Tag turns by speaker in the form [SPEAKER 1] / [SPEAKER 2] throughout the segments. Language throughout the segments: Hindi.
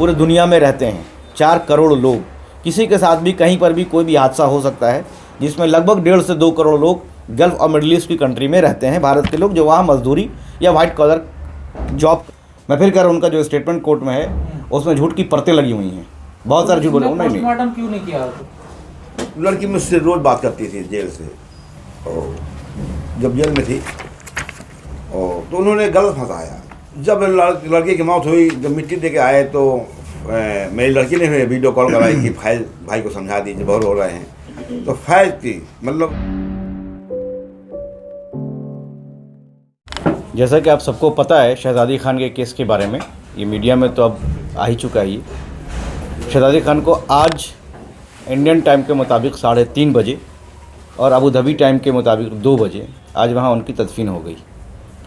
[SPEAKER 1] पूरे दुनिया में रहते हैं, 4 करोड़ लोग। किसी के साथ भी कहीं पर भी कोई भी हादसा हो सकता है, जिसमें लगभग 1.5 से 2 करोड़ लोग गल्फ़ और मिडल ईस्ट की कंट्री में रहते हैं, भारत के लोग, जो वहाँ मजदूरी या वाइट कॉलर जॉब। मैं फिर कह रहा हूँ, उनका जो स्टेटमेंट कोर्ट में है उसमें झूठ की परतें लगी हुई हैं, बहुत सारे झूठ बोले।
[SPEAKER 2] पोस्टमार्टम क्यों नहीं किया?
[SPEAKER 3] लड़की मुझसे रोज़ बात करती थी जेल से, और जब जेल में थी और तो उन्होंने गलत फंसाया। जब लड़की की मौत हुई, जब मिट्टी दे के आए तो मेरी लड़की ने वीडियो कॉल कराई कि फैज भाई को समझा दीजिए, बहुत रो रहे हैं। तो फैज की मतलब,
[SPEAKER 1] जैसा कि आप सबको पता है शहजादी खान के केस के बारे में, ये मीडिया में तो अब आ ही चुका ही। शहजादी खान को आज इंडियन टाइम के मुताबिक 3:30 बजे और अबू धाबी टाइम के मुताबिक 2 बजे आज वहाँ उनकी तदफीन हो गई।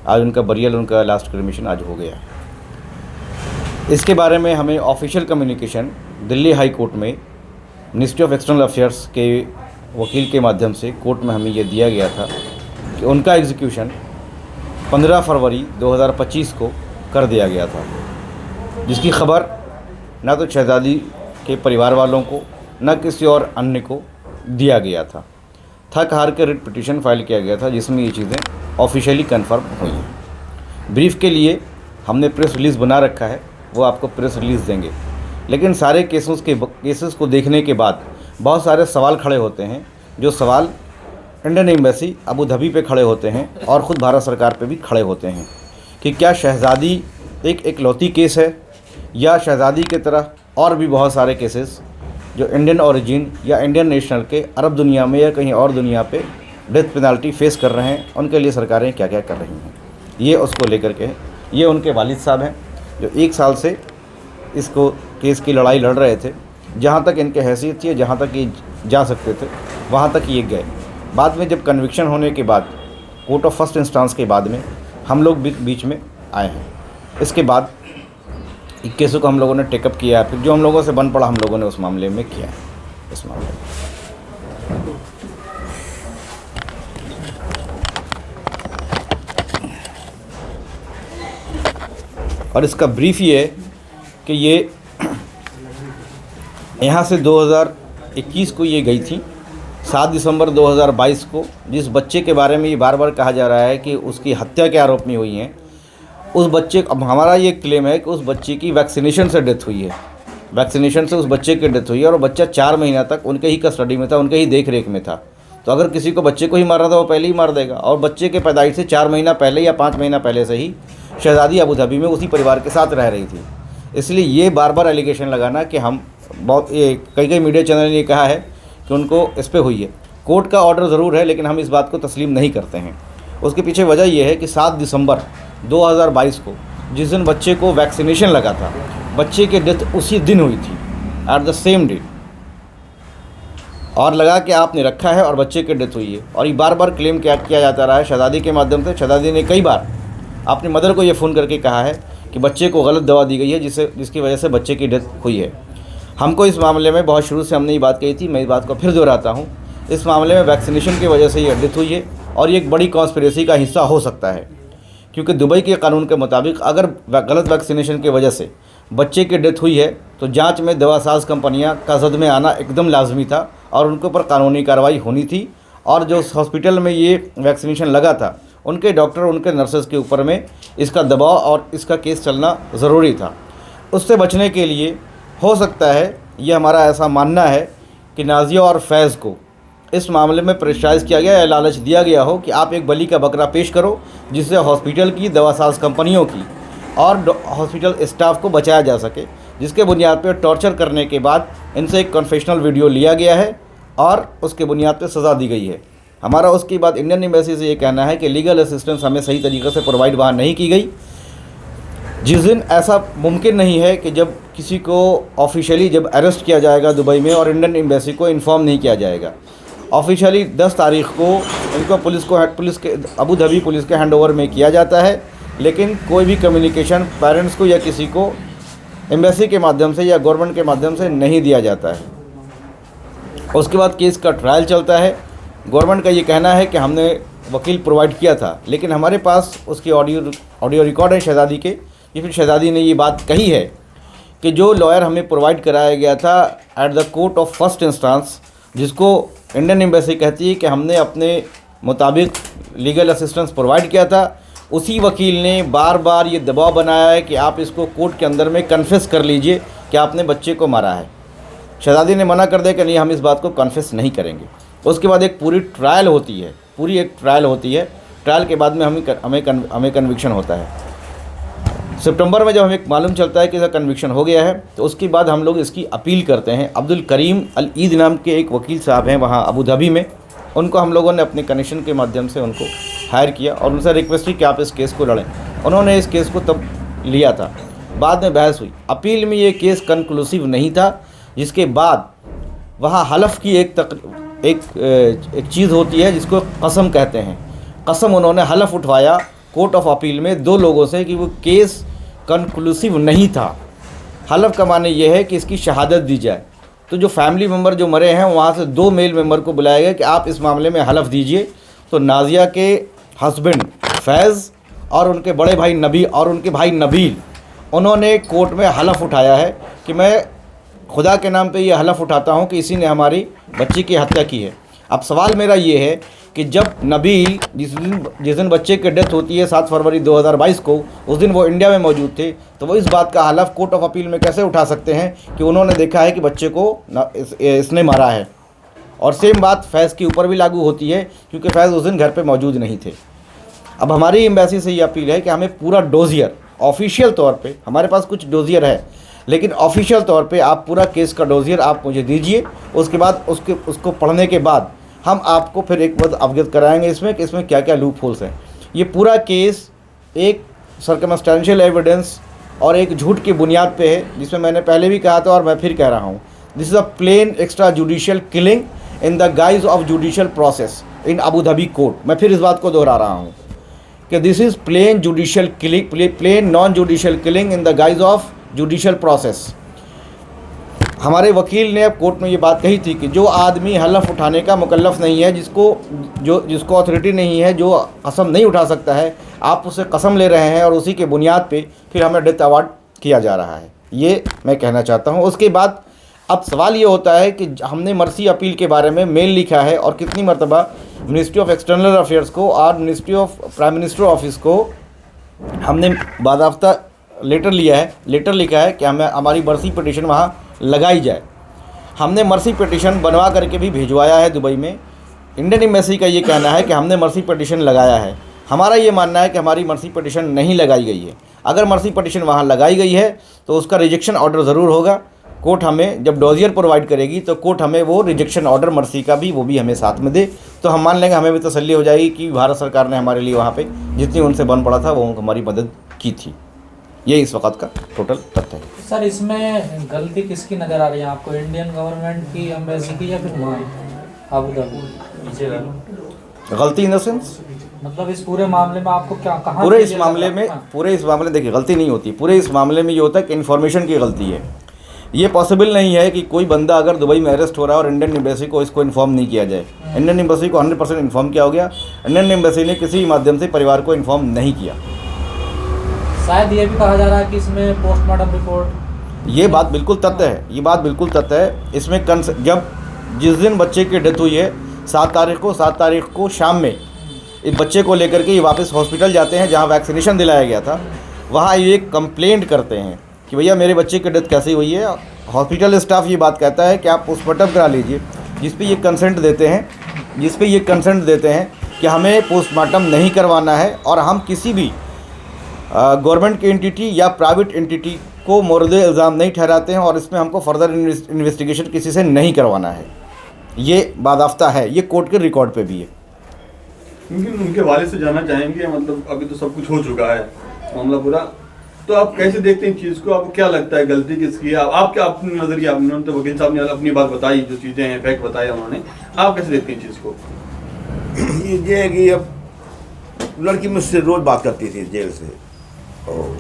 [SPEAKER 1] आज उनका बरियल, उनका लास्ट क्रिमेशन आज हो गया। इसके बारे में हमें official communication Delhi high court में मिनिस्ट्री ऑफ एक्सटर्नल अफेयर्स के वकील के माध्यम से कोर्ट में हमें ये दिया गया था कि उनका एग्जीक्यूशन 15 फरवरी 2025 को कर दिया गया था, जिसकी खबर ना तो शहजादी के परिवार वालों को न किसी और अन्य को दिया गया था। थक हार के रिट पिटीशन फाइल किया गया था, जिसमें ये चीज़ें ऑफिशियली कंफर्म हुई हैं। ब्रीफ के लिए हमने प्रेस रिलीज़ बना रखा है, वो आपको प्रेस रिलीज़ देंगे। लेकिन सारे केसेस को देखने के बाद बहुत सारे सवाल खड़े होते हैं, जो सवाल इंडियन एम्बेसी अबू धाबी पे खड़े होते हैं और ख़ुद भारत सरकार पे भी खड़े होते हैं कि क्या शहजादी एक इकलौती केस है, या शहजादी की तरह और भी बहुत सारे केसेस जो इंडियन ओरिजिन या इंडियन नेशनल के अरब दुनिया में या कहीं और दुनिया पे डेथ पेनल्टी फेस कर रहे हैं, उनके लिए सरकारें क्या क्या कर रही हैं। ये उसको लेकर के, ये उनके वालिद साहब हैं जो 1 साल से इसको केस की लड़ाई लड़ रहे थे। जहाँ तक इनके हैसियत थी, जहाँ तक ये जा सकते थे, वहाँ तक ये गए। बाद में जब कन्विक्शन होने के बाद कोर्ट ऑफ फर्स्ट इंस्टेंस के बाद में हम लोग बीच में आए हैं। इसके बाद केसों को हम लोगों ने टेकअप किया है, फिर जो हम लोगों से बन पड़ा हम लोगों ने उस मामले में किया है। इस मामले में और इसका ब्रीफ ये है कि ये यहाँ से 2021 को ये गई थी। 7 दिसंबर 2022 को जिस बच्चे के बारे में ये बार बार कहा जा रहा है कि उसकी हत्या के आरोप में हुई हैं, उस बच्चे, अब हमारा ये क्लेम है कि उस बच्चे की वैक्सीनेशन से डेथ हुई है। वैक्सीनेशन से उस बच्चे की डेथ हुई है और बच्चा 4 महीना तक उनके ही कस्टडी में था, उनके ही देख रेख में था। तो अगर किसी को बच्चे को ही मारना था, वो पहले ही मार देगा। और बच्चे के पैदाइश से 4 महीना पहले या 5 महीना पहले से ही शहजादी अबू धाबी में उसी परिवार के साथ रह रही थी। इसलिए ये बार बार एलिगेशन लगाना कि हम बहुत, ये कई मीडिया चैनल ने कहा है कि उनको इस पर हुई है। कोर्ट का ऑर्डर ज़रूर है, लेकिन हम इस बात को तस्लीम नहीं करते हैं। उसके पीछे वजह यह है कि 7 दिसंबर 2022 को जिस दिन बच्चे को वैक्सीनेशन लगा था, बच्चे की डेथ उसी दिन हुई थी, एट द सेम डे। और लगा कि आपने रखा है और बच्चे की डेथ हुई है। और ये बार बार क्लेम किया जाता रहा है शहजादी के माध्यम से। शहजादी ने कई बार अपनी मदर को ये फ़ोन करके कहा है कि बच्चे को गलत दवा दी गई है, जिसकी वजह से बच्चे की डेथ हुई है। हमको इस मामले में बहुत शुरू से हमने ये बात कही थी, मैं इस बात को फिर दोहराता हूँ, इस मामले में वैक्सीनेशन की वजह से ये डेथ हुई है और ये एक बड़ी कॉन्स्पिरेसी का हिस्सा हो सकता है। क्योंकि दुबई के कानून के मुताबिक अगर गलत वैक्सीनेशन की वजह से बच्चे की डेथ हुई है तो जांच में दवासाज कंपनियां का जद में आना एकदम लाजमी था और उनके ऊपर कानूनी कार्रवाई होनी थी। और जो हॉस्पिटल में ये वैक्सीनेशन लगा था, उनके डॉक्टर, उनके नर्सेज के ऊपर में इसका दबाव और इसका केस चलना ज़रूरी था। उससे बचने के लिए हो सकता है, ये हमारा ऐसा मानना है कि नाजिया और फैज़ को इस मामले में प्रेशराइज़ किया गया या लालच दिया गया हो कि आप एक बली का बकरा पेश करो, जिससे हॉस्पिटल की, दवासाज कंपनियों की और हॉस्पिटल स्टाफ को बचाया जा सके। जिसके बुनियाद पर टॉर्चर करने के बाद इनसे एक कन्फेशनल वीडियो लिया गया है और उसके बुनियाद पर सज़ा दी गई है। हमारा उसके बाद इंडियन एम्बेसी से ये कहना है कि लीगल असिस्टेंस हमें सही तरीके से प्रोवाइड वहाँ नहीं की गई। जिस दिन ऐसा मुमकिन नहीं है कि जब किसी को ऑफिशियली जब अरेस्ट किया जाएगा दुबई में और इंडियन एम्बेसी को इन्फॉर्म नहीं किया जाएगा। ऑफिशियली 10 तारीख को इनको पुलिस के अबू धाबी पुलिस के हैंडओवर में किया जाता है, लेकिन कोई भी कम्युनिकेशन पेरेंट्स को या किसी को एम्बेसी के माध्यम से या गवर्नमेंट के माध्यम से नहीं दिया जाता है। उसके बाद केस का ट्रायल चलता है। गवर्नमेंट का ये कहना है कि हमने वकील प्रोवाइड किया था, लेकिन हमारे पास उसकी ऑडियो रिकॉर्ड है शहजादी के। ये फिर शहजादी ने ये बात कही है कि जो लॉयर हमें प्रोवाइड कराया गया था at the court of first instance, जिसको इंडियन एम्बेसी कहती है कि हमने अपने मुताबिक लीगल असिस्टेंस प्रोवाइड किया था, उसी वकील ने बार बार ये दबाव बनाया है कि आप इसको कोर्ट के अंदर में कन्फेस कर लीजिए कि आपने बच्चे को मारा है। शहजादी ने मना कर दिया कि नहीं, हम इस बात को कन्फेस नहीं करेंगे। उसके बाद एक पूरी ट्रायल होती है, ट्रायल के बाद में हमें कन्विक्शन होता है। सितंबर में जब हमें मालूम चलता है कि इसका कन्विक्शन हो गया है, तो उसके बाद हम लोग इसकी अपील करते हैं। अब्दुल करीम अल ईद नाम के एक वकील साहब हैं वहाँ अबू धाबी में, उनको हम लोगों ने अपने कनेक्शन के माध्यम से उनको हायर किया और उनसे रिक्वेस्ट की कि आप इस केस को लड़ें। उन्होंने इस केस को तब लिया था। बाद में बहस हुई, अपील में ये केस कंक्लूसिव नहीं था, जिसके बाद वहाँ हलफ की एक चीज़ होती है जिसको कसम कहते हैं। कसम उन्होंने हलफ उठवाया कोर्ट ऑफ अपील में 2 लोगों से कि वो केस कंक्लूसिव नहीं था। हलफ का माने ये है कि इसकी शहादत दी जाए। तो जो फैमिली मेम्बर जो मरे हैं वहाँ से 2 मेल मेम्बर को बुलाया गया कि आप इस मामले में हलफ दीजिए। तो नाजिया के हस्बैंड फैज़ और उनके बड़े भाई नबी और उनके भाई नबील, उन्होंने कोर्ट में हलफ उठाया है कि मैं खुदा के नाम पे ये हलफ उठाता हूँ कि इसी ने हमारी बच्ची की हत्या की है। अब सवाल मेरा ये है कि जब नबील जिस दिन बच्चे की डेथ होती है 7 फरवरी 2022 को, उस दिन वो इंडिया में मौजूद थे, तो वो इस बात का हलफ कोर्ट ऑफ अपील में कैसे उठा सकते हैं कि उन्होंने देखा है कि बच्चे को इसने मारा है। और सेम बात फैज़ के ऊपर भी लागू होती है क्योंकि फैज़ उस दिन घर पे मौजूद नहीं थे। अब हमारी एम्बेसी से ये अपील है कि हमें पूरा डोजियर ऑफिशियल तौर पे, हमारे पास कुछ डोजियर है लेकिन ऑफिशियल तौर पे आप पूरा केस का डोजियर आप मुझे दीजिए। उसके बाद उसको पढ़ने के बाद हम आपको फिर एक बार अवगत कराएंगे इसमें कि इसमें क्या क्या लूप होल्स हैं। ये पूरा केस एक सर्कमस्टेंशियल एविडेंस और एक झूठ की बुनियाद पे है, जिसमें मैंने पहले भी कहा था और मैं फिर कह रहा हूँ, this is a plain extra judicial killing in the guise of judicial process in Abu Dhabi court. मैं फिर इस बात को दोहरा रहा हूँ कि this is plain judicial killing, plain non judicial killing in the guise of judicial process. हमारे वकील ने अब कोर्ट में ये बात कही थी कि जो आदमी हलफ उठाने का मुकल्लफ नहीं है, जिसको अथॉरिटी नहीं है, जो कसम नहीं उठा सकता है, आप उससे कसम ले रहे हैं और उसी के बुनियाद पे फिर हमें डेथ अवार्ड किया जा रहा है। ये मैं कहना चाहता हूँ। उसके बाद अब सवाल ये होता है कि हमने मर्सी अपील के बारे में मेल लिखा है और कितनी मरतबा मिनिस्ट्री ऑफ एक्सटर्नल अफेयर्स को और ministry of prime minister office को हमने बाकायदा लेटर लिखा है कि हमें हमारी मर्सी पिटीशन वहाँ लगाई जाए। हमने मर्सी पिटीशन बनवा करके भी भिजवाया है दुबई में। इंडियन एम्बेसी का ये कहना है कि हमने मर्सी पिटीशन लगाया है। हमारा ये मानना है कि हमारी मर्सी पिटीशन नहीं लगाई गई है। अगर मर्सी पिटीशन वहाँ लगाई गई है तो उसका रिजेक्शन ऑर्डर ज़रूर होगा। कोर्ट हमें जब डोजियर प्रोवाइड करेगी तो कोर्ट हमें वो रिजेक्शन ऑर्डर मर्सी का भी वो भी हमें साथ में दे, तो हम मान लेंगे, हमें भी तसल्ली हो जाएगी कि भारत सरकार ने हमारे लिए वहाँ पे जितनी उनसे बन पड़ा था वो हमारी मदद की थी। ये इस वक्त का टोटल तथ्य है।
[SPEAKER 2] सर, इसमें गलती किसकी नज़र आ रही है आपको, इंडियन गवर्नमेंट की, एम्बेसी की, या फिर अबू धाबी?
[SPEAKER 1] गलती इन द सेंस
[SPEAKER 2] मतलब इस पूरे मामले में आपको क्या कहाँ
[SPEAKER 1] पूरे इस मामले में देखिए गलती नहीं होती। पूरे इस मामले में ये होता है कि इन्फॉर्मेशन की गलती है। ये पॉसिबल नहीं है कि कोई बंदा अगर दुबई में अरेस्ट हो रहा है और इंडियन एम्बेसी को इसको इन्फॉर्म नहीं किया जाए। इंडियन एम्बेसी को 100% इन्फॉर्म किया हो गया। इंडियन एम्बेसी ने किसी माध्यम से परिवार को इन्फॉर्म नहीं किया।
[SPEAKER 2] शायद ये भी कहा जा रहा है कि इसमें पोस्टमार्टम रिपोर्ट,
[SPEAKER 1] ये बात बिल्कुल तथ्य है। ये बात बिल्कुल तथ्य है। इसमें जिस दिन बच्चे की डेथ हुई है 7 तारीख को शाम में इस बच्चे को लेकर के ये वापस हॉस्पिटल जाते हैं जहाँ वैक्सीनेशन दिलाया गया था। वहाँ ये कंप्लेंट करते हैं कि भैया मेरे बच्चे की डेथ कैसे हुई है। हॉस्पिटल स्टाफ ये बात कहता है कि आप पोस्टमार्टम करा लीजिए, जिस पे ये कंसेंट देते हैं कि हमें पोस्टमार्टम नहीं करवाना है और हम किसी भी गवर्नमेंट की एंटिटी या प्राइवेट एंटिटी को मोर्द इल्ज़ाम नहीं ठहराते हैं और इसमें हमको फर्दर इन्वेस्टिगेशन किसी से नहीं करवाना है। ये बादाफ्ता है, ये कोर्ट के रिकॉर्ड पे भी है।
[SPEAKER 4] उनके वालिद से जानना चाहेंगे, मतलब अभी तो सब कुछ हो चुका है मामला पूरा, तो आप कैसे देखते हैं चीज़ को? आपको क्या लगता है गलती किसकी है? आप क्या अपने नज़रिए, आपने तो वकील साहब ने अपनी बात बताई, जो चीज़ें हैं फैक्ट बताया उन्होंने, आप कैसे देखते हैं चीज़ को?
[SPEAKER 3] ये है कि अब लड़की मुझसे रोज़ बात करती थी जेल से, और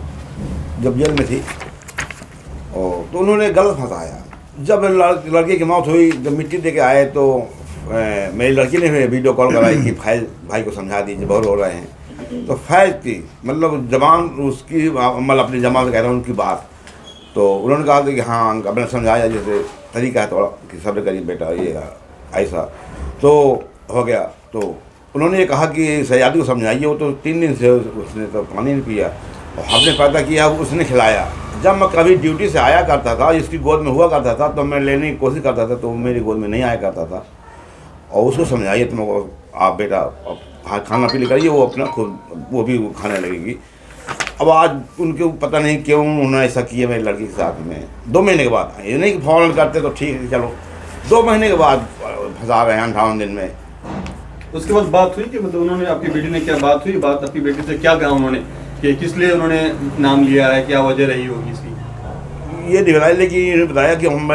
[SPEAKER 3] जब जेल में थी और तो उन्होंने गलत फंसाया। जब लड़के की मौत हुई, जब मिट्टी दे के आए तो मेरी लड़की ने वीडियो कॉल कराई कि फैज़ भाई को समझा दीजिए, बहुत रो रहे हैं। तो फैज़ की मतलब जबान उसकी, मतलब अपनी जबान से कह रहा हूँ उनकी बात, तो उन्होंने कहा कि हाँ आपने समझाया जैसे तरीका है थोड़ा कि सब्र करिए बेटा ये ऐसा तो हो गया। तो उन्होंने ये कहा कि सयादी को समझाइए, वो तो 3 दिन से उसने तो पानी नहीं पिया और हमने पैदा किया उसने खिलाया। जब मैं कभी ड्यूटी से आया करता था, इसकी गोद में हुआ करता था, तो मैं लेने की कोशिश करता था तो वो मेरी गोद में नहीं आया करता था। और उसको समझाइए तुम आप बेटा खाना पीने करिए, वो अपना खुद वो भी खाने लगेगी। अब आज उनके पता नहीं क्यों उन्होंने ऐसा किया मेरी लड़की के साथ में। 2 महीने के बाद, ये नहीं कि फौरन करते तो ठीक है चलो, 2 महीने के बाद फंसा रहे हैं 58 दिन में।
[SPEAKER 4] उसके बाद बात हुई कि मतलब उन्होंने आपकी बेटी ने क्या बात हुई, बात आपकी बेटी से क्या कहा उन्होंने कि किस लिए उन्होंने नाम लिया है, क्या वजह रही होगी इसकी?
[SPEAKER 3] ये दिखलाई, लेकिन इन्होंने बताया कि हम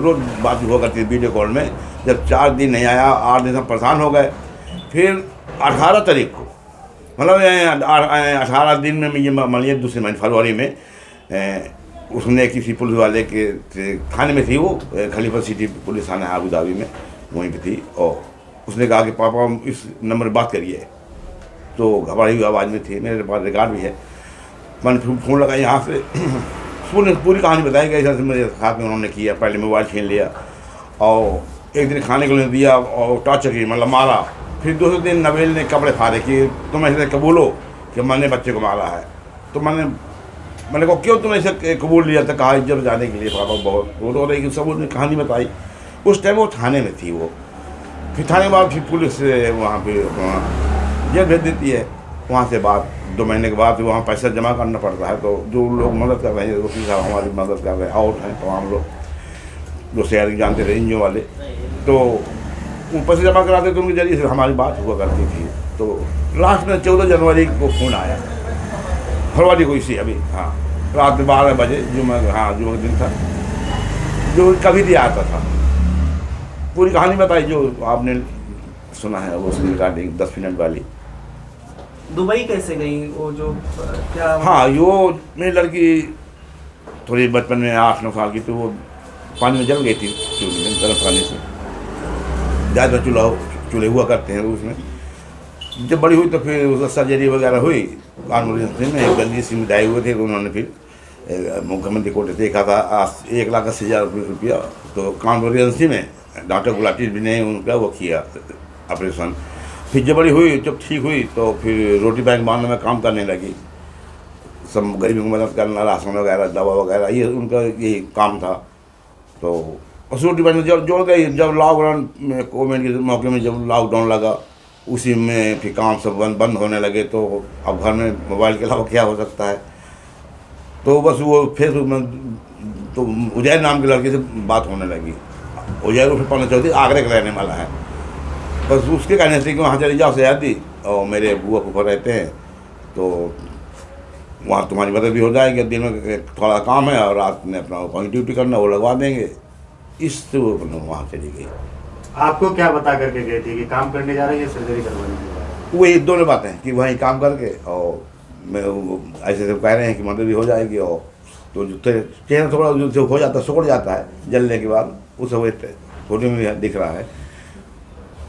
[SPEAKER 3] रोज़ बात हुआ करती थी वीडियो कॉल में। जब 4 दिन नहीं आया, 8 दिन हम परेशान हो गए। फिर 18 तारीख को, मतलब 18 दिन में ये मान लीजिए दूसरे महीने फरवरी में उसने किसी पुलिस वाले के थाने में थी, वो खलीफा सिटी पुलिस थाना है अबू धाबी में, वहीं पे थी। और उसने कहा कि पापा इस नंबर पर बात करिए, तो घबराई हुई आवाज़ में थी, मेरे पास रिकॉर्ड भी है। मैंने फ़ोन लगा यहाँ से पूरी कहानी बताई गई, ऐसा मेरे साथ में उन्होंने किया। पहले मोबाइल छीन लिया और एक दिन खाने को दिया और टॉर्चर की, मतलब मारा। फिर दूसरे दिन नवेल ने कपड़े फाड़े कि तुम ऐसे कबूलो कि मैंने बच्चे को मारा है। तो मैंने कहा क्यों तुम ऐसे कबूल लिया था? कहा इज्जत जाने के लिए पापा बहुत वो रो रही कि सब उसने कहानी बताई। उस टाइम वो थाने में थी वो। फिर थाने के बाद फिर पुलिस वहाँ पे जेल भेज देती है। वहाँ से बाद 2 महीने के बाद वहाँ पैसा जमा करना पड़ता है। तो जो लोग मदद कर रहे हैं, वकील साहब हमारी मदद कर रहे हैं, आउट हैं तमाम लोग जो शहर जानते रहे एनजीओ वाले, तो वो पैसे जमा कराते तो उनके जरिए से हमारी बात हुआ करती थी। तो लास्ट में 14 जनवरी को फ़ोन आया, फरवरी को इसी अभी, हाँ रात में 12 बजे जुम्मे, हाँ जुम्मे दिन था, जो कभी भी आता था। पूरी कहानी बताई जो आपने सुना है वो उसकी रिकॉर्डिंग 10 मिनट वाली।
[SPEAKER 5] दुबई कैसे गई वो जो क्या?
[SPEAKER 3] हाँ, वो मेरी लड़की थोड़ी बचपन में 8-9 साल की, तो वो पानी में जल गई थी चूल्हे में, गर्म पानी से। ज़्यादा चूल्हे हुआ करते हैं उसमें। जब बड़ी हुई तो फिर उसका सर्जरी वगैरह हुई कॉन्फ्रेंस में, गंदी सी मिटाई हुए थे। तो उन्होंने फिर मुख्यमंत्री को देखा था 1,80,000 रुपया। तो कॉन्फ्रेंसी में डॉक्टर गुलाटी भी ने उनका वो किया ऑपरेशन। फिर जब बड़ी हुई, जब ठीक हुई तो फिर रोटी बैंक बांधने में काम करने लगी। सब गरीबों की मदद करना, राशन वगैरह, दवा वगैरह, ये उनका यही काम था। तो उस रोटी बैंक में जब जोड़ गई, जब लॉकडाउन में कोविड के मौके में जब लॉकडाउन लगा, उसी में फिर काम सब बंद होने लगे। तो अब घर में मोबाइल के अलावा क्या हो सकता है? तो बस वो फेसबुक में तो उजैर नाम के लड़के से बात होने लगी। उजैर उसे 15 आगरे का रहने वाला है। बस उसके कहने से कि वहाँ चली जाओ सयादी, और मेरे बुआ फूफा रहते हैं, तो वहाँ तुम्हारी मदद भी हो जाएगी। दिन में थोड़ा काम है और रात में अपना कहीं ड्यूटी करना, वो लगवा देंगे। इससे वो वहाँ चली गई।
[SPEAKER 6] आपको क्या बता करके गई थी कि काम करने जा रही है, सर्जरी करवाने जा रही है?
[SPEAKER 3] वो ये दोनों बातें कि वहीं काम करके, और मैं ऐसे सब कह रहे हैं कि मदद भी हो जाएगी। और तो जो चेहरा थोड़ा जो हो जाता है, सिकुड़ जाता है जलने के बाद, उस फोटो में दिख रहा है।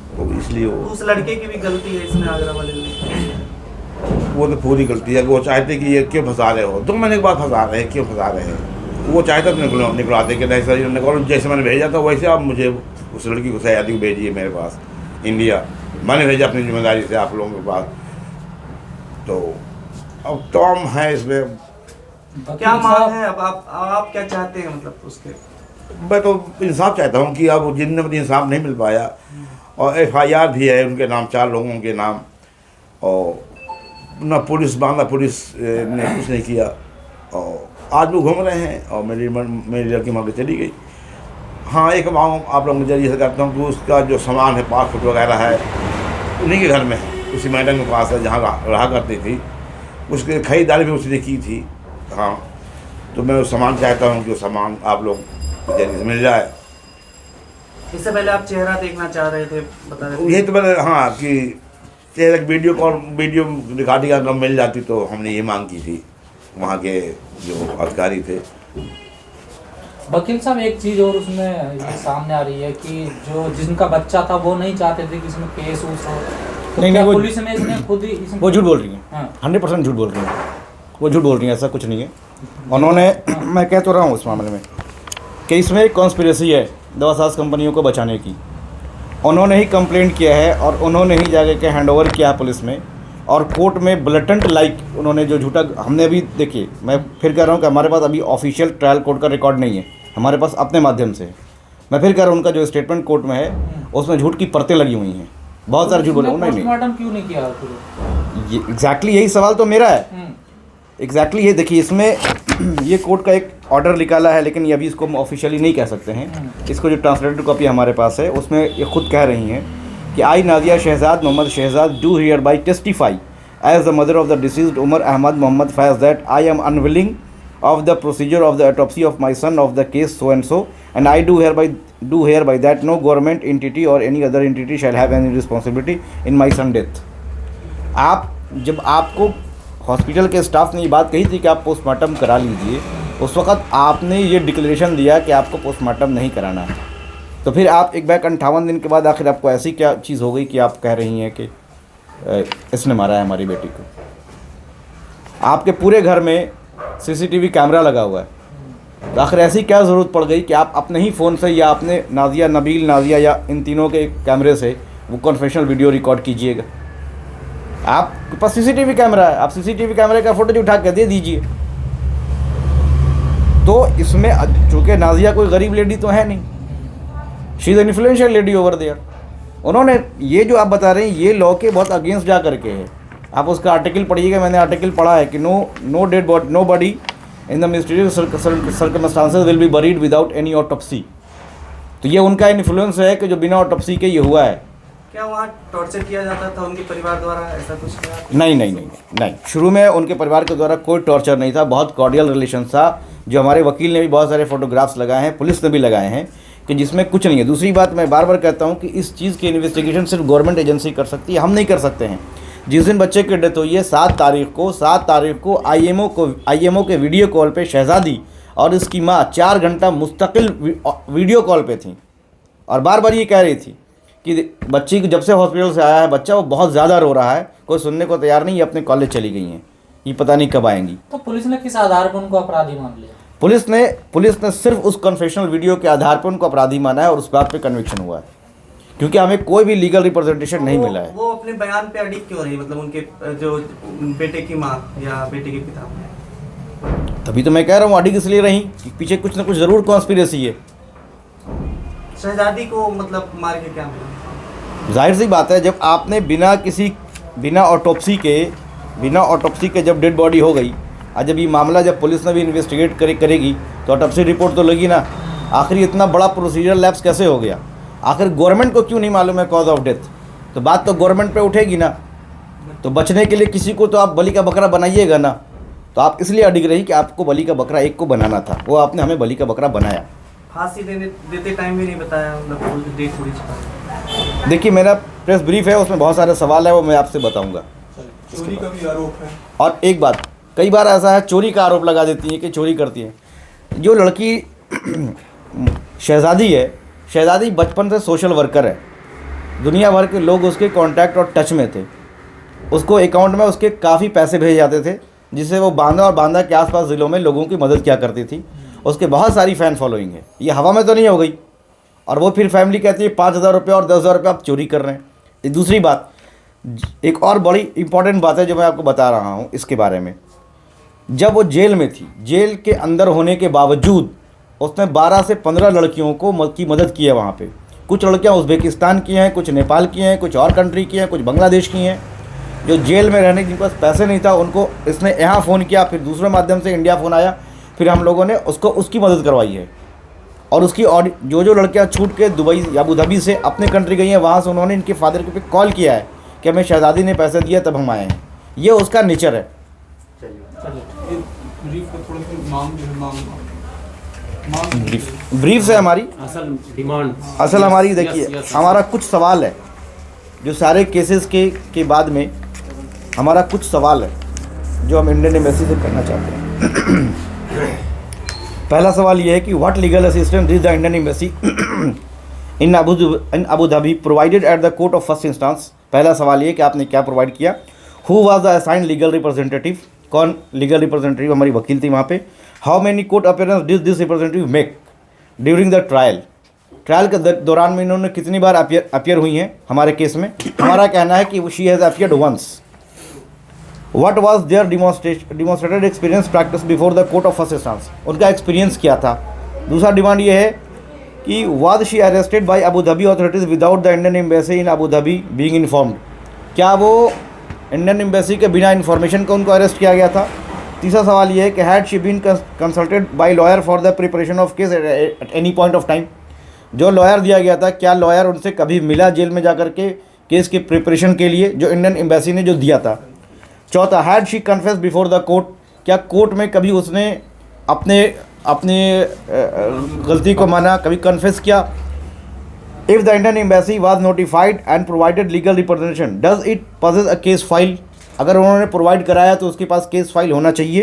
[SPEAKER 3] तो इसलिए वो
[SPEAKER 5] उस लड़के की भी गलती है इसमें, आगरा वाले में।
[SPEAKER 3] वो तो पूरी गलती है कि वो चाहते कि ये क्यों फंसा रहे हो, 2 महीने के बाद फंसा रहे हैं, क्यों फंसा रहे हैं? वो चाहता तो निकलवाते कि नहीं, जैसे मैंने भेजा था वैसे आप मुझे उस लड़की को सयादी को भेजिए मेरे पास इंडिया। मैंने भेजा अपनी जिम्मेदारी से आप लोगों के पास। तो अब तमाम है इसमें।
[SPEAKER 5] क्या मांग है अब आप क्या चाहते हैं मतलब उसके?
[SPEAKER 3] मैं तो इंसाफ चाहता हूँ कि अब जिंदगी इंसाफ नहीं मिल पाया। और FIR भी है उनके नाम, 4 लोगों के नाम, और न पुलिस बांधा, पुलिस ने कुछ नहीं किया। और आज वो घूम रहे हैं और मेरी लड़की वहाँ पे चली गई। हाँ, एक मांग आप लोगों के जरिए से करता हूँ कि उसका जो सामान है, पासपोर्ट वगैरह है, उन्हीं के घर में है, उसी मैडम के पास है जहाँ रहा करती थी। उसकी खरीदारी भी उसने की थी। हाँ, तो मैं वो सामान चाहता हूँ कि वो सामान आप लोग के जरिए से मिल जाए।
[SPEAKER 5] इससे पहले आप चेहरा देखना चाह रहे थे, बता रहे थे।
[SPEAKER 3] यही तो मैंने, हाँ, कि चेहरे वीडियो रिकॉर्डिंग अगर मिल जाती तो हमने ये मांग की थी वहाँ के जो अधिकारी थे।
[SPEAKER 2] वकील साहब, एक चीज़ और उसमें ये सामने आ रही है कि जो जिनका बच्चा था वो नहीं चाहते थे कि इसमें केस हो। तो
[SPEAKER 1] नहीं,
[SPEAKER 2] क्या
[SPEAKER 1] वो
[SPEAKER 2] पुलिस ने इसने खुद ही
[SPEAKER 1] वो झूठ बोल रही हैं।
[SPEAKER 2] हाँ।
[SPEAKER 1] 100% झूठ बोल रही हैं। वो झूठ बोल रही हैं, ऐसा कुछ नहीं है। उन्होंने, मैं कह तो रहा हूँ इस मामले में कि इसमें एक कॉन्स्पिरेसी है दवासाज कंपनियों को बचाने की। उन्होंने ही कंप्लेंट किया है और उन्होंने ही जाके के हैंड ओवर किया है पुलिस में, और कोर्ट में ब्लटेंट लाइक उन्होंने जो झूठा, हमने अभी देखिए, मैं फिर कह रहा हूँ कि हमारे पास अभी ऑफिशियल ट्रायल कोर्ट का रिकॉर्ड नहीं है, हमारे पास अपने माध्यम से है। मैं फिर कह रहा हूँ उनका जो स्टेटमेंट कोर्ट में है उसमें झूठ की परतें लगी हुई हैं, बहुत सारे झूठ बोले उन्होंने।
[SPEAKER 2] पोस्टमार्टम क्यों नहीं किया फिर?
[SPEAKER 1] ये एग्जैक्टली यही सवाल तो मेरा है। एग्जैक्टली ये देखिए, इसमें ये कोर्ट का एक ऑर्डर निकाला है, लेकिन ये अभी इसको हम ऑफिशियली नहीं कह सकते हैं। इसको जो ट्रांसलेटेड कॉपी हमारे पास है उसमें ये खुद कह रही हैं कि I Nadia Shahzad Mohammad Shahzad do hereby testify as the mother of the deceased Umar Ahmad Mohammad Faiz that I am unwilling of the procedure of the autopsy of my son of the case so and I do hereby that no government entity or any other entity shall have any responsibility in my son death। आप जब आपको हॉस्पिटल के स्टाफ ने ये बात कही थी कि आप पोस्टमार्टम करा लीजिए, उस वक्त आपने ये डिक्लेरेशन दिया कि आपको पोस्टमार्टम नहीं कराना है, तो फिर आप 158 दिन के बाद आखिर आपको ऐसी क्या चीज़ हो गई कि आप कह रही हैं कि इसने मारा है हमारी बेटी को। आपके पूरे घर में सीसीटीवी कैमरा लगा हुआ है, तो आखिर ऐसी क्या ज़रूरत पड़ गई कि आप अपने ही फ़ोन से या अपने नादिया, नबील, नादिया या इन तीनों के कैमरे से वो कॉन्फेशनल वीडियो रिकॉर्ड कीजिएगा। आपके पास सीसीटीवी कैमरा है, आप सीसीटीवी कैमरे का फुटेज उठा के दे दीजिए। तो इसमें चूँकि नादिया कोई गरीब लेडी तो है नहीं, she is an influential lady over there. उन्होंने ये जो आप बता रहे हैं ये लॉ के बहुत अगेंस्ट जा करके है। आप उसका आर्टिकल पढ़िएगा, मैंने आर्टिकल पढ़ा है कि no dead body, no body in the mysterious circumstances will be buried without any autopsy. तो ये उनका इन्फ्लुएंस है कि जो बिना ऑटोप्सी के ये हुआ है।
[SPEAKER 5] क्या वहाँ टॉर्चर किया जाता था उनके परिवार द्वारा, ऐसा कुछ किया?
[SPEAKER 1] नहीं, शुरू में उनके परिवार के द्वारा कोई टॉर्चर नहीं था, बहुत कॉर्डियल रिलेशन था। जो हमारे वकील ने भी बहुत सारे फोटोग्राफ्स लगाए हैं, पुलिस ने भी लगाए हैं, कि जिसमें कुछ नहीं है। दूसरी बात, मैं बार बार कहता हूँ कि इस चीज़ की इन्वेस्टिगेशन सिर्फ गवर्नमेंट एजेंसी कर सकती है, हम नहीं कर सकते हैं। जिस दिन बच्चे की डेथ हुई है 7 तारीख को आईएमओ के वीडियो कॉल पे शहजादी और इसकी माँ 4 घंटा मुस्तकिल वीडियो कॉल पे थी, और बार बार ये कह रही थी कि बच्ची जब से हॉस्पिटल से आया है बच्चा वो बहुत ज़्यादा रो रहा है, कोई सुनने को तैयार नहीं, ये अपने कॉलेज चली गई हैं, ये पता नहीं कब आएंगी।
[SPEAKER 2] तो पुलिस ने किस आधार पर उनको अपराधी मान लिया?
[SPEAKER 1] पुलिस ने सिर्फ उस कन्फेशनल वीडियो के आधार पर उनको अपराधी माना है और उस बात पे कन्विक्शन हुआ है, क्योंकि हमें कोई भी लीगल रिप्रेजेंटेशन नहीं मिला है।
[SPEAKER 5] वो अपने बयान पे अडिग क्यों रही, मतलब उनके जो बेटे की माँ या बेटे के पिता?
[SPEAKER 1] तभी तो मैं कह रहा हूँ अडिग इसलिए रही कि पीछे कुछ ना कुछ ज़रूर कॉन्स्पिरेसी है।
[SPEAKER 5] शहजादी को मतलब मार के क्या मिला?
[SPEAKER 1] जाहिर सी बात है, जब आपने बिना ऑटोप्सी के जब डेड बॉडी हो गई, और जब ये मामला जब पुलिस ने भी इन्वेस्टिगेट करेगी तो ऑटोप्सी रिपोर्ट तो लगी ना। आखिर इतना बड़ा प्रोसीजर लैप्स कैसे हो गया? आखिर गवर्नमेंट को क्यों नहीं मालूम है कॉज ऑफ डेथ? तो बात तो गवर्नमेंट पे उठेगी ना। तो बचने के लिए किसी को तो आप बलि का बकरा बनाइएगा ना। तो आप इसलिए अडिग रही कि आपको बलि का बकरा एक को बनाना था, वो आपने हमें बलि का बकरा बनाया।
[SPEAKER 5] फांसी देते टाइम भी नहीं बताया, मतलब डेट पूरी छुपा।
[SPEAKER 1] देखिए, मेरा प्रेस ब्रीफ है, उसमें बहुत सारे सवाल है, वो मैं आपसे बताऊंगा।
[SPEAKER 4] चोरी का भी आरोप है।
[SPEAKER 1] और एक बात, कई बार ऐसा है चोरी का आरोप लगा देती है कि चोरी करती है। जो लड़की शहजादी है, शहजादी बचपन से सोशल वर्कर है, दुनिया भर के लोग उसके कांटेक्ट और टच में थे। उसको अकाउंट में उसके काफ़ी पैसे भेजे जाते थे, जिससे वो बांदा और बांदा के आसपास ज़िलों में लोगों की मदद किया करती थी। उसके बहुत सारी फ़ैन फॉलोइंग है, ये हवा में तो नहीं हो गई। और वो फिर फैमिली कहती है 5,000 रुपये और 10,000 रुपये आप चोरी कर रहे हैं। ये दूसरी बात, एक और बड़ी इंपॉर्टेंट बात है जो मैं आपको बता रहा हूँ इसके बारे में। जब वो जेल में थी, जेल के अंदर होने के बावजूद उसने 12 से 15 लड़कियों की मदद की है वहाँ पे। कुछ लड़कियाँ उज़्बेकिस्तान की हैं, कुछ नेपाल की हैं, कुछ और कंट्री की हैं, कुछ बांग्लादेश की हैं। जो जेल में रहने जिनके पास पैसे नहीं था उनको इसने यहाँ फ़ोन किया, फिर दूसरे माध्यम से इंडिया फ़ोन आया, फिर हम लोगों ने उसकी मदद करवाई है। और उसकी जो लड़कियाँ छूट के दुबई या अबू धाबी से अपने कंट्री गई हैं, वहाँ से उन्होंने इनके फादर के पे कॉल किया है कि हमें शहजादी ने पैसे दिए तब हम आए हैं। ये उसका नेचर है। ब्रीफ से हमारी असल हमारी देखिए, हमारा कुछ सवाल है जो सारे केसेस के बाद में हमारा कुछ सवाल है जो हम इंडियन एम्बेसी से करना चाहते हैं। पहला सवाल ये है कि what legal assistance did the Indian embassy in Abu Dhabi provided at the court of first instance. पहला सवाल ये कि आपने क्या प्रोवाइड किया। Who was the assigned legal representative कौन लीगल रिप्रेजेंटेटिव, हमारी वकील थी वहाँ पे। How many court appearance did this representative make during the trial, trial के दौरान में इन्होंने कितनी बार अपीयर हुई हैं हमारे केस में। हमारा कहना है कि she has appeared once. What was there demonstrated experience practice before the court of first instance, उनका एक्सपीरियंस क्या था। दूसरा डिमांड ये है कि was she arrested by Abu Dhabi authorities without the Indian embassy in Abu Dhabi being informed, क्या वो इंडियन एम्बेसी के बिना इन्फॉर्मेशन को उनको अरेस्ट किया गया था। तीसरा सवाल ये है कि had she been consulted by lawyer for the preparation of case at any point of time, जो लॉयर दिया गया था क्या लॉयर उनसे कभी मिला जेल में जाकर के केस के प्रिपरेशन के लिए, जो इंडियन एम्बेसी ने जो दिया था। चौथा, had she confess before the court, क्या कोर्ट में कभी उसने अपने गलती को माना, कभी कन्फेस किया। If the Indian embassy was notified and provided legal representation does it possess a case file, अगर उन्होंने प्रोवाइड कराया तो उसके पास केस फाइल होना चाहिए।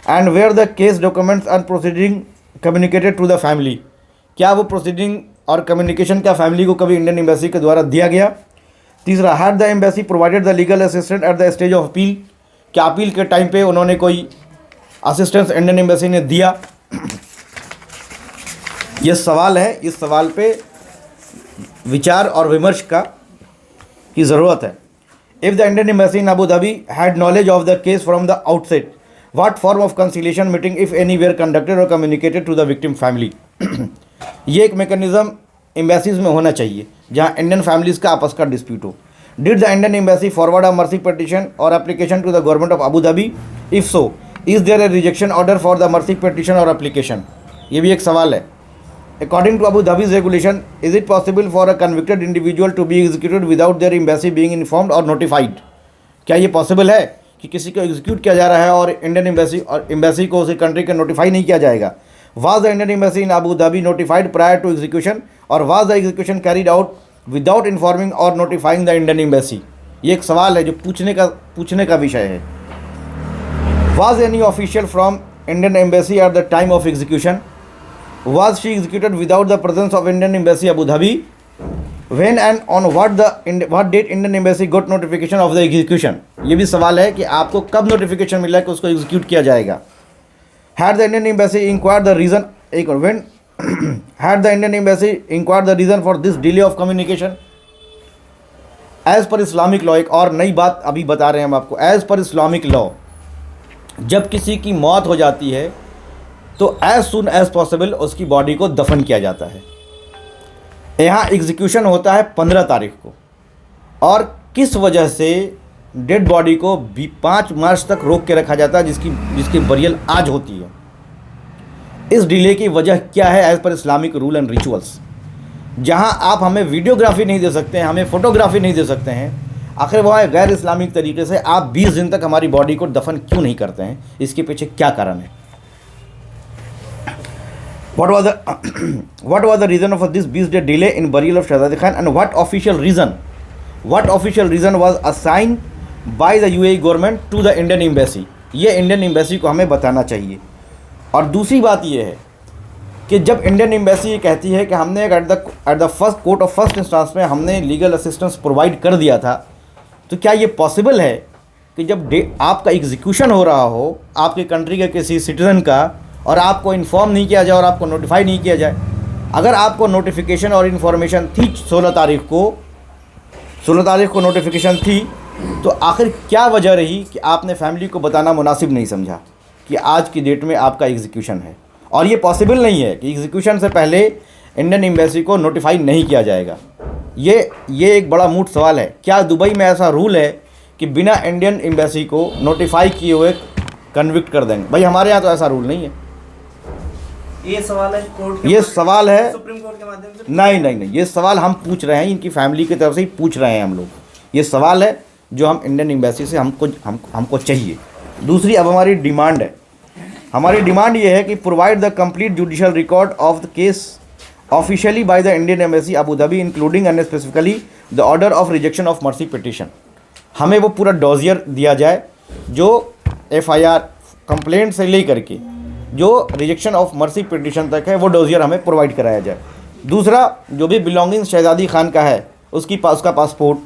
[SPEAKER 1] And where the case documents and proceeding communicated to the family, क्या वो प्रोसीडिंग और कम्युनिकेशन क्या फैमिली को कभी इंडियन एम्बेसी के द्वारा दिया गया। तीसरा, had the embassy provided the legal assistant at the stage of appeal, क्या अपील के टाइम पे उन्होंने कोई असिस्टेंस इंडियन एम्बेसी ने दिया। ये सवाल है, इस सवाल पे विचार और विमर्श की ज़रूरत है। If the Indian embassy in Abu Dhabi had knowledge of the case from the outset, what form of conciliation meeting if any were conducted और communicated to the victim family. ये एक मेकनिज़म एम्बेसीज में होना चाहिए जहां इंडियन फैमिलीज़ का आपस का डिस्प्यूट हो। Did the Indian embassy forward a mercy petition और application to the government of Abu Dhabi, if so is there a rejection order for the mercy petition और एप्लीकेशन, ये भी एक सवाल है। According to Abu Dhabi's regulation, is it possible for a convicted individual to be executed without their embassy being informed और नोटिफाइड, क्या ये पॉसिबल है कि किसी को एग्जीक्यूट किया जा रहा है और इंडियन एम्बेसी को उसी कंट्री का नोटिफाई नहीं किया जाएगा। Was the Indian embassy in Abu Dhabi notified prior to execution और was the execution carried out without informing और नोटिफाइंग द इंडियन एम्बेसी, ये एक सवाल है जो पूछने का विषय है। Was any official from Indian embassy at the time of execution, was she executed without the presence of Indian Embassy Abu Dhabi, when and on what date Indian Embassy got notification of the execution, ये भी सवाल है कि आपको कब नोटिफिकेशन मिला कि उसको एग्जीक्यूट किया जाएगा। had the Indian Embassy inquired the reason, when had the Indian Embassy inquired the reason for this delay of communication, as per Islamic law, एक और नई बात अभी बता रहे हैं हम आपको। as per Islamic law, जब किसी की मौत हो जाती है तो एज सुन एज पॉसिबल उसकी बॉडी को दफन किया जाता है। यहाँ एग्जीक्यूशन होता है 15 तारीख को, और किस वजह से डेड बॉडी को 5 मार्च तक रोक के रखा जाता है, जिसकी बरियल आज होती है। इस डिले की वजह क्या है as per Islamic rule and rituals. जहाँ आप हमें वीडियोग्राफी नहीं दे सकते हैं, हमें फोटोग्राफी नहीं दे सकते हैं, आखिर वह गैर इस्लामिक तरीके से आप 20 दिन तक हमारी बॉडी को दफन क्यों नहीं करते हैं, इसके पीछे क्या कारण है। What was the reason of this 20-day delay in burial of Shahzadi Khan, and what official reason was assigned by the UAE government to the Indian Embassy, ये इंडियन एम्बेसी को हमें बताना चाहिए। और दूसरी बात ये है कि जब इंडियन एम्बेसी ये कहती है कि हमने at the first court of first instance में हमने लीगल असिस्टेंस प्रोवाइड कर दिया था, तो क्या ये पॉसिबल है कि जब आपका एग्जीक्यूशन हो रहा हो आपके कंट्री के किसी सिटीज़न का और आपको इन्फॉर्म नहीं किया जाए और आपको नोटिफाई नहीं किया जाए। अगर आपको नोटिफिकेशन और इन्फॉर्मेशन थी 16 तारीख को नोटिफिकेशन थी, तो आखिर क्या वजह रही कि आपने फैमिली को बताना मुनासिब नहीं समझा कि आज की डेट में आपका एग्जीक्यूशन है। और ये पॉसिबल नहीं है कि एग्जीक्यूशन से पहले इंडियन एम्बेसी को नोटिफाई नहीं किया जाएगा। ये एक बड़ा मूट सवाल है। क्या दुबई में ऐसा रूल है कि बिना इंडियन एम्बेसी को नोटिफाई किए हुए कन्विक्ट कर देंगे? भाई हमारे यहाँ तो ऐसा रूल नहीं है।
[SPEAKER 5] ये सवाल है कोर्ट के,
[SPEAKER 1] ये सवाल है
[SPEAKER 5] सुप्रीम कोर्ट के माध्यम से।
[SPEAKER 1] नहीं, ये सवाल हम पूछ रहे हैं, इनकी फैमिली की तरफ से ही पूछ रहे हैं हम लोग। ये सवाल है जो हम इंडियन एम्बेसी से हमको चाहिए। दूसरी अब हमारी डिमांड है, हमारी डिमांड ये है कि provide the complete judicial record of the case officially by the Indian embassy Abu Dhabi including and specifically the order of rejection of mercy petition. हमें वो पूरा डॉजियर दिया जाए जो FIR कंप्लेंट से लेकर के जो रिजेक्शन ऑफ मर्सी पिटिशन तक है, वो डोजियर हमें प्रोवाइड कराया जाए। दूसरा, जो भी बिलोंगिंग्स शहजादी खान का है उसका पासपोर्ट,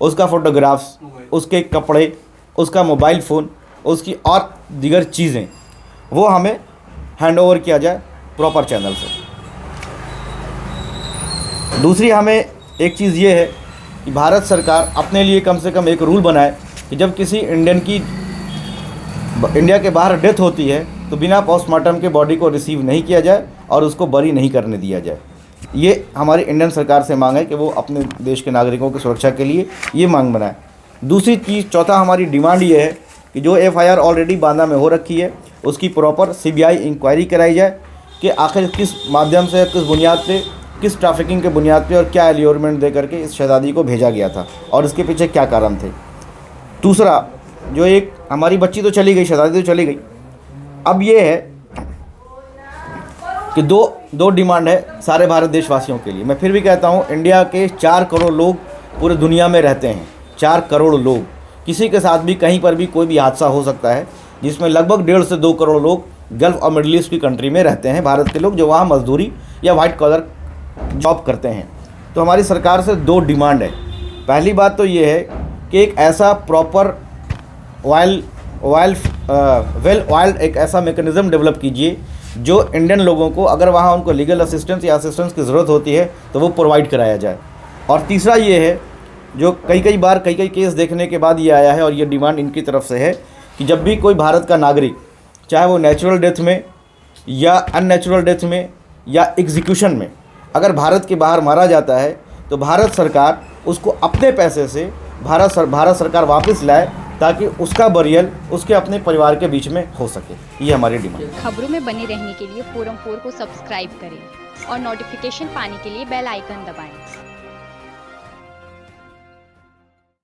[SPEAKER 1] उसका फ़ोटोग्राफ्स, उसके कपड़े, उसका मोबाइल फ़ोन, उसकी और दीगर चीज़ें वो हमें हैंड ओवर किया जाए प्रॉपर चैनल से। दूसरी हमें एक चीज़ ये है कि भारत सरकार अपने लिए कम से कम एक रूल बनाए कि जब किसी इंडिया के बाहर डेथ होती है तो बिना पोस्टमार्टम के बॉडी को रिसीव नहीं किया जाए और उसको बरी नहीं करने दिया जाए। ये हमारी इंडियन सरकार से मांग है कि वो अपने देश के नागरिकों की सुरक्षा के लिए ये मांग बनाए। दूसरी चीज़, चौथा हमारी डिमांड ये है कि जो FIR ऑलरेडी बांदा में हो रखी है उसकी प्रॉपर CBI इंक्वायरी कराई जाए कि आखिर किस माध्यम से, किस बुनियाद पे, किस ट्रैफिकिंग के बुनियाद पे और क्या एलियोरमेंट दे करके इस शहजादी को भेजा गया था और इसके पीछे क्या कारण थे। दूसरा, जो एक हमारी बच्ची तो चली गई, शहजादी तो चली गई, अब ये है कि दो डिमांड है सारे भारत देशवासियों के लिए। मैं फिर भी कहता हूँ, इंडिया के 4 करोड़ लोग पूरे दुनिया में रहते हैं, 4 करोड़ लोग। किसी के साथ भी कहीं पर भी कोई भी हादसा हो सकता है, जिसमें लगभग 1.5 से 2 करोड़ लोग गल्फ़ और मिडल ईस्ट की कंट्री में रहते हैं, भारत के लोग, जो वहाँ मजदूरी या वाइट कॉलर जॉब करते हैं। तो हमारी सरकार से 2 डिमांड है। पहली बात तो ये है कि एक ऐसा प्रॉपर वेल ऑयल्ड एक ऐसा मेकनिज़म डेवलप कीजिए जो इंडियन लोगों को, अगर वहाँ उनको लीगल असिस्टेंस या असिस्टेंस की ज़रूरत होती है तो वो प्रोवाइड कराया जाए। और तीसरा ये है, जो कई बार कई केस देखने के बाद ये आया है और ये डिमांड इनकी तरफ से है कि जब भी कोई भारत का नागरिक, चाहे वो नेचुरल डेथ में या अननेचुरल डेथ में या एग्जीक्यूशन में, अगर भारत के बाहर मारा जाता है तो भारत सरकार उसको अपने पैसे से भारत सरकार वापस लाए ताकि उसका बरियल उसके अपने परिवार के बीच में हो सके। ये हमारी डिमांड।
[SPEAKER 7] खबरों में बने रहने के लिए फोरम 4 को सब्सक्राइब करें और नोटिफिकेशन पाने के लिए बेल आइकन दबाएं।